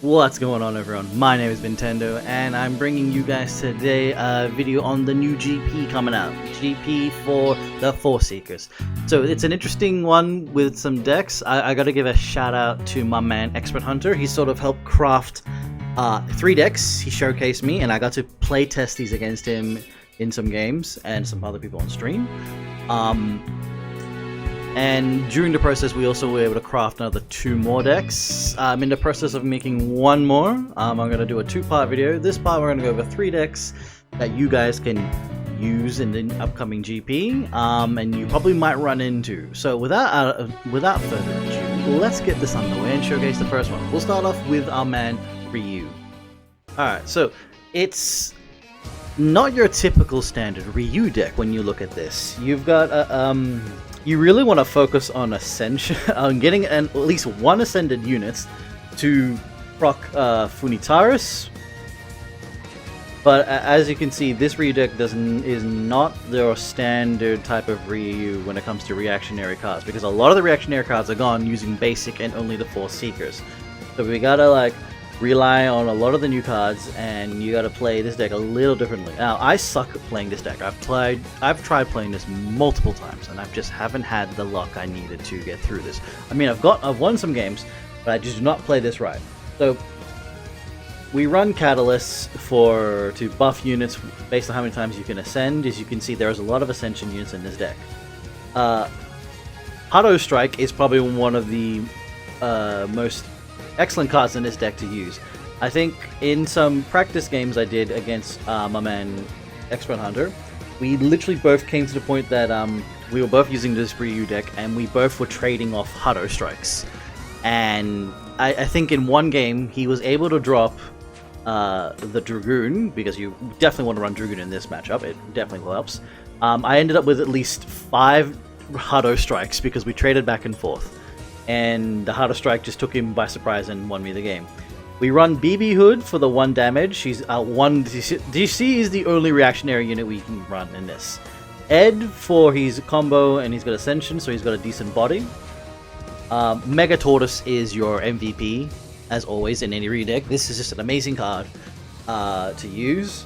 What's going on, everyone? My name is Nintendo, and I'm bringing you guys today a video on the new GP coming out. GP for the Force Seekers. So it's an interesting one with some decks. I gotta give a shout out to my man Expert Hunter. He sort of helped craft 3 decks. He showcased me, and I got to play test these against him in some games and some other people on stream. And during the process, we also were able to craft another 2 more decks. I'm in the process of making 1 more. I'm going to do a 2-part video. This part, we're going to go over 3 decks that you guys can use in the upcoming GP, and you probably might run into. So without further ado, let's get this underway and showcase the first one. We'll start off with our man Ryu. Alright, so it's not your typical standard Ryu deck when you look at this. You've got you really want to focus on ascension, on getting at least 1 ascended units to proc Funitaris. But as you can see, this Ryu deck is not your standard type of Ryu when it comes to reactionary cards, because a lot of the reactionary cards are gone using basic and only the Force Seekers. So we gotta like rely on a lot of the new cards, and you gotta play this deck a little differently. Now, I suck at playing this deck. I've tried playing this multiple times, and I just haven't had the luck I needed to get through this. I mean, I've won some games, but I just do not play this right. So we run catalysts to buff units based on how many times you can ascend. As you can see, there's a lot of ascension units in this deck. Hado Strike is probably one of the most excellent cards in this deck to use. I think in some practice games I did against my man Expert Hunter, we literally both came to the point that we were both using this Ryu deck, and we both were trading off Hado Strikes. And I think in one game he was able to drop the Dragoon, because you definitely want to run Dragoon in this matchup. It definitely helps. I ended up with at least 5 Hado Strikes because we traded back and forth. And the Hado Strike just took him by surprise and won me the game. We run BB Hood for the 1 damage. She's 1 DC is the only reactionary unit we can run in this. Ed for his combo, and he's got Ascension, so he's got a decent body. Mega Tortoise is your MVP, as always in any Ryu deck. This is just an amazing card to use,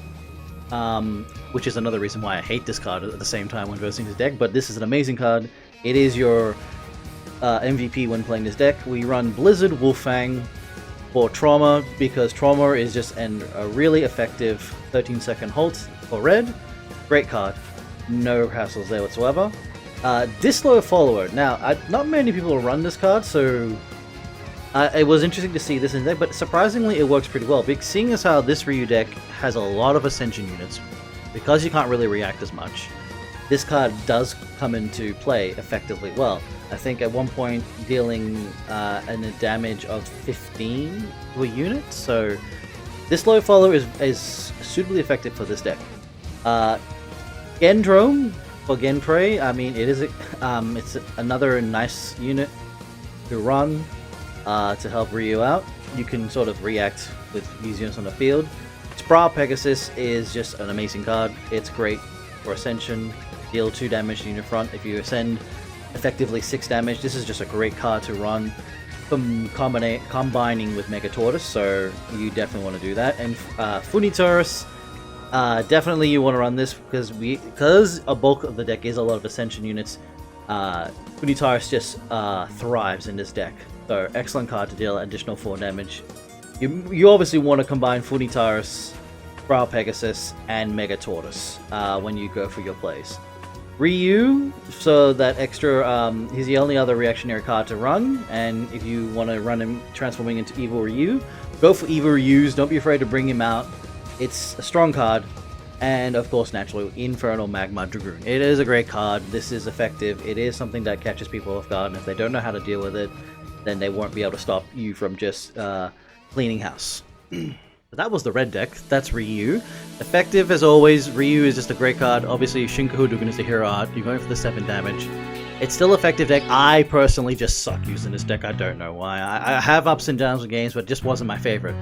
which is another reason why I hate this card at the same time when versing this deck. But this is an amazing card. It is your MVP when playing this deck. We run Blizzard Wolfang for Trauma, because Trauma is just a really effective 13-second halt for red. Great card. No hassles there whatsoever. Disloyal Follower. Now, not many people run this card, so it was interesting to see this in deck, but surprisingly it works pretty well. Because seeing as how this Ryu deck has a lot of Ascension units, because you can't really react as much, this card does come into play effectively well. I think at one point dealing a damage of 15 to a unit, so this low follow is suitably effective for this deck. Gendrome for Genprey, I mean, it's another nice unit to run to help Ryu out. You can sort of react with these units on the field. Sprawl Pegasus is just an amazing card. It's great for Ascension. Deal 2 damage to unit front. If you ascend, effectively 6 damage. This is just a great card to run from combining with Mega Tortoise, so you definitely want to do that. And Funitaris, definitely you want to run this because a bulk of the deck is a lot of Ascension units. Funitaris just thrives in this deck, so excellent card to deal additional 4 damage. You obviously want to combine Funitaris, Brow Pegasus, and Mega Tortoise when you go for your plays. Ryu, so that extra, he's the only other reactionary card to run, and if you want to run him transforming into Evil Ryu, go for Evil Ryus, don't be afraid to bring him out. It's a strong card, and of course, naturally, Infernal Magma Dragoon. It is a great card, this is effective, it is something that catches people off guard, and if they don't know how to deal with it, then they won't be able to stop you from just cleaning house. That was the red deck. That's Ryu. Effective as always. Ryu is just a great card. Obviously, Shinka Hadouken is the hero art. You're going for the 7 damage. It's still effective deck. I personally just suck using this deck. I don't know why. I have ups and downs with games, but it just wasn't my favorite.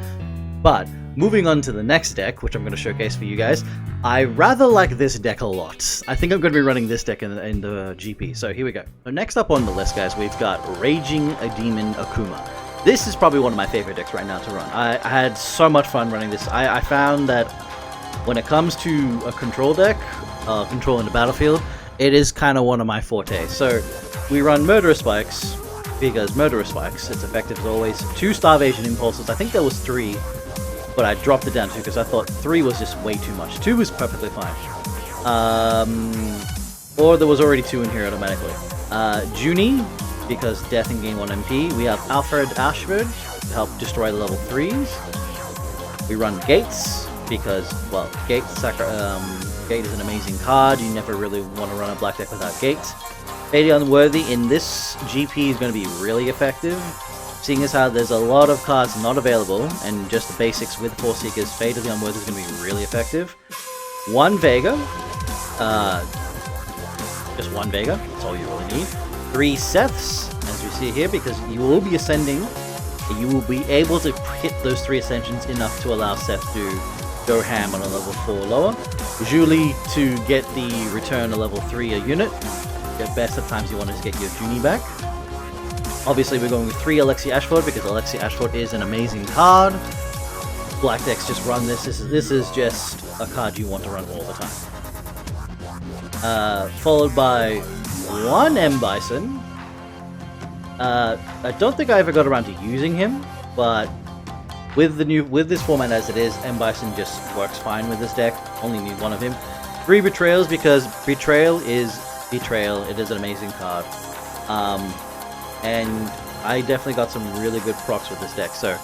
But moving on to the next deck, which I'm going to showcase for you guys, I rather like this deck a lot. I think I'm going to be running this deck in the GP. So here we go. So next up on the list, guys, we've got Raging Demon Akuma. This is probably one of my favorite decks right now to run. I had so much fun running this. I found that when it comes to a control deck, controlling the battlefield, it is kind of one of my fortes. So we run Murderous Spikes, because Murderous Spikes, it's effective as always. 2 Starvation Impulses, I think there was 3, but I dropped it down to 2 because I thought 3 was just way too much. 2 was perfectly fine. Or there was already 2 in here automatically. Junie, because death and gain 1 MP. We have Alfred Ashford to help destroy the level 3s. We run Gates, because, well, Gate is an amazing card. You never really want to run a black deck without Gate. Fade the Unworthy in this GP is going to be really effective, seeing as how there's a lot of cards not available, and just the basics with 4 Seekers, Fade of the Unworthy is going to be really effective. 1 Vega, just 1 Vega, that's all you really need. 3 Seths, as we see here, because you will be ascending, and you will be able to hit those 3 Ascensions enough to allow Seth to go ham on a level 4 lower. Julie to get the return a level 3 a unit. The best of times you want to get your Junie back. Obviously we're going with 3 Alexi Ashford because Alexi Ashford is an amazing card. Black decks just run this. This is just a card you want to run all the time. Followed by 1 M Bison. I don't think I ever got around to using him, but with this format as it is, M Bison just works fine with this deck. Only need 1 of him. 3 Betrayals because Betrayal is Betrayal. It is an amazing card. And I definitely got some really good procs with this deck. So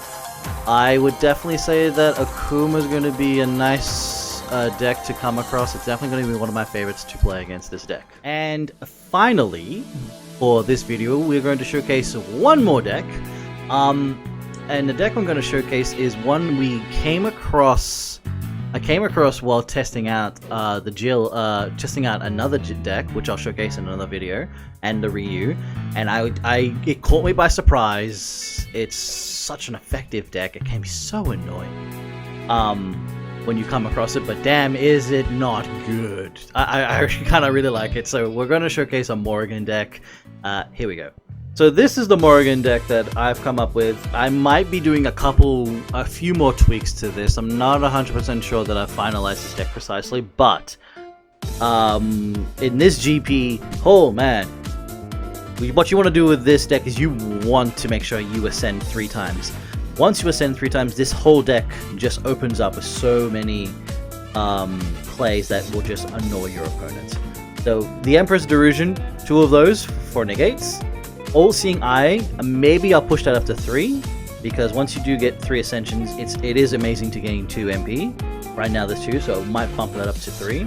I would definitely say that Akuma is going to be a nice deck to come across. It's definitely going to be one of my favorites to play against this deck. And finally, for this video, we're going to showcase 1 more deck. And the deck I'm going to showcase is one we came across. I came across while testing out testing out another deck, which I'll showcase in another video, and the Ryu. And it caught me by surprise. It's such an effective deck. It can be so annoying when you come across it, but damn, is it not good. I actually kind of really like it. So we're going to showcase a Morrigan deck. Here we go. So this is the Morrigan deck that I've come up with. I might be doing a few more tweaks to this. I'm not 100% sure that I've finalized this deck precisely, but in this GP, oh man, what you want to do with this deck is you want to make sure you ascend 3 times. Once you ascend 3 times, this whole deck just opens up with so many plays that will just annoy your opponents. So the Emperor's Derision, 2 of those for negates. All-Seeing Eye, maybe I'll push that up to 3, because once you do get 3 Ascensions, it is amazing to gain 2 MP. Right now there's 2, so I might bump that up to 3.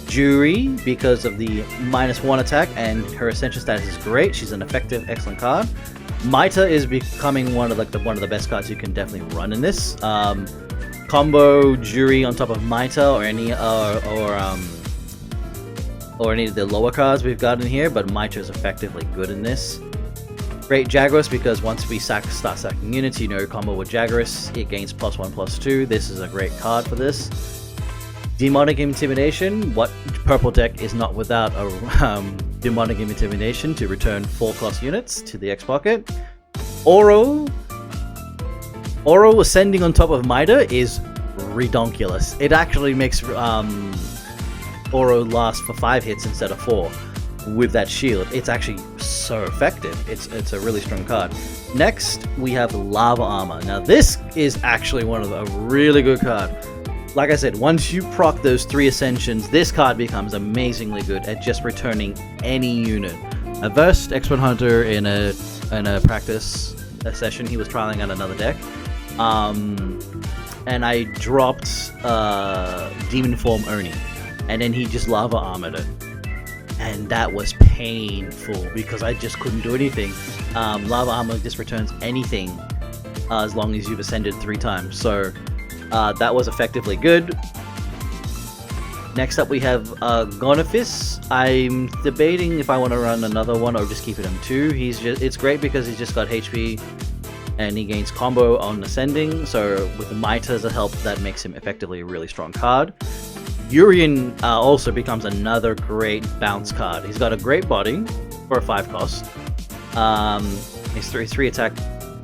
Jury, because of the -1 attack, and her Ascension status is great. She's an effective, excellent card. Maita is becoming one of the best cards you can definitely run in this. Combo Jury on top of Maita or any of the lower cards we've got in here, but Maita is effectively good in this. Great Jagras, because once we start sacking units, you know, combo with Jagras, it gains +1/+2. This is a great card for this. Demonic Intimidation, what purple deck is not without a Demonic Intimidation to return 4+ units to the X pocket. Oro ascending on top of Maita is redonkulous. It actually makes Oro last for 5 hits instead of 4 with that shield. It's actually so effective. It's a really strong card. Next, we have Lava Armor. Now this is actually a really good card. Like I said, once you proc those 3 Ascensions, this card becomes amazingly good at just returning any unit. I versed Expert Hunter in a practice session. He was trialing out another deck. And I dropped Demon Form Oni. And then he just Lava Armored it. And that was painful because I just couldn't do anything. Lava Armor just returns anything as long as you've ascended 3 times. So that was effectively good. Next up we have Gonifis. I'm debating if I want to run another one or just keep it on 2. It's great because he's just got HP and he gains combo on ascending. So with the Maita as a help, that makes him effectively a really strong card. Urian also becomes another great bounce card. He's got a great body for a 5 cost. He's 3 attack,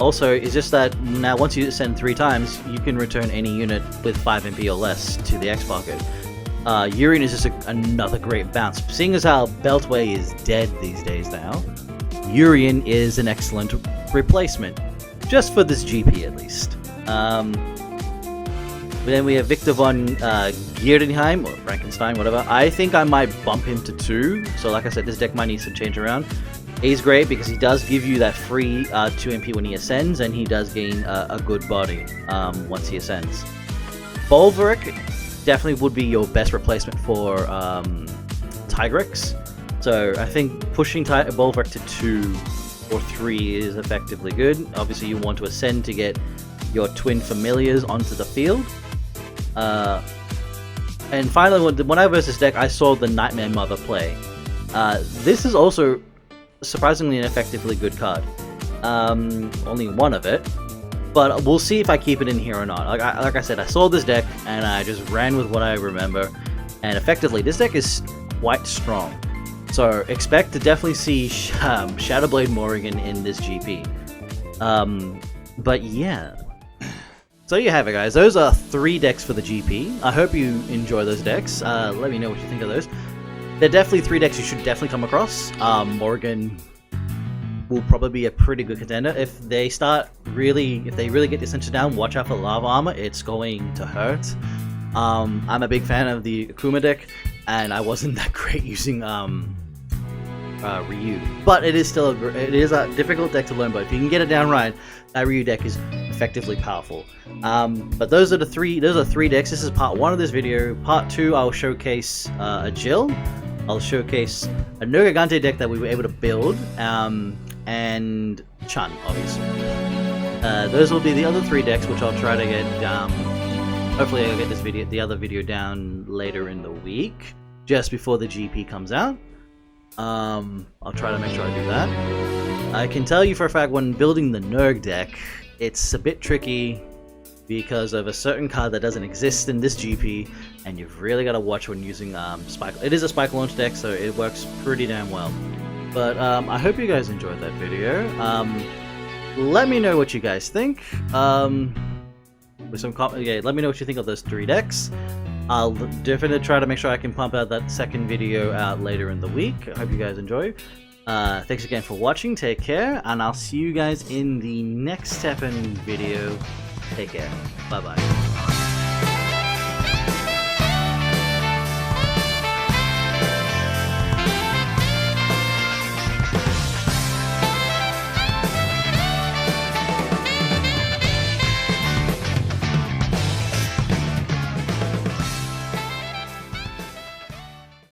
Also, it's just that now once you ascend 3 times, you can return any unit with 5 MP or less to the X pocket. Urien is just another great bounce. Seeing as how Beltway is dead these days now, Urien is an excellent replacement, just for this GP at least. But then we have Victor von Gierdenheim, or Frankenstein, whatever. I think I might bump him to 2, so like I said, this deck might need some change around. He's great because he does give you that free 2 MP when he ascends, and he does gain a good body once he ascends. Bolveric definitely would be your best replacement for Tigrex. So I think pushing Bolveric to 2 or 3 is effectively good. Obviously you want to ascend to get your twin familiars onto the field. And finally, when I versus this deck, I saw the Nightmare Mother play. This is also surprisingly an effectively good card. Only one of it, but we'll see if I keep it in here or not. Like I said, I saw this deck and I just ran with what I remember, and effectively this deck is quite strong. So expect to definitely see Shadowblade Morrigan in this GP. But yeah. So you have it, guys. Those are 3 decks for the GP. I hope you enjoy those decks. Let me know what you think of those. They're definitely 3 decks you should definitely come across. Morrigan will probably be a pretty good contender. If they really get the Ascension down, watch out for Lava Armor. It's going to hurt. I'm a big fan of the Akuma deck, and I wasn't that great using Ryu. But it is still a difficult deck to learn, but if you can get it down right, that Ryu deck is effectively powerful. But those are 3 decks. This is part 1 of this video. Part 2, I'll showcase a Jill. I'll showcase a Nogagante deck that we were able to build, and Chun, obviously. Those will be the other 3 decks, which I'll try to get. Hopefully, I'll get the other video down later in the week, just before the GP comes out. I'll try to make sure I do that. I can tell you for a fact, when building the Nerg deck, it's a bit tricky because of a certain card that doesn't exist in this GP, and you've really got to watch when using Spike. It is a Spike launch deck, so it works pretty damn well. But I hope you guys enjoyed that video. Let me know what you guys think. Let me know what you think of those 3 decks. I'll definitely try to make sure I can pump out that second video out later in the week. I hope you guys enjoy. Thanks again for watching, take care, and I'll see you guys in the next Teppen video. Take care, bye bye.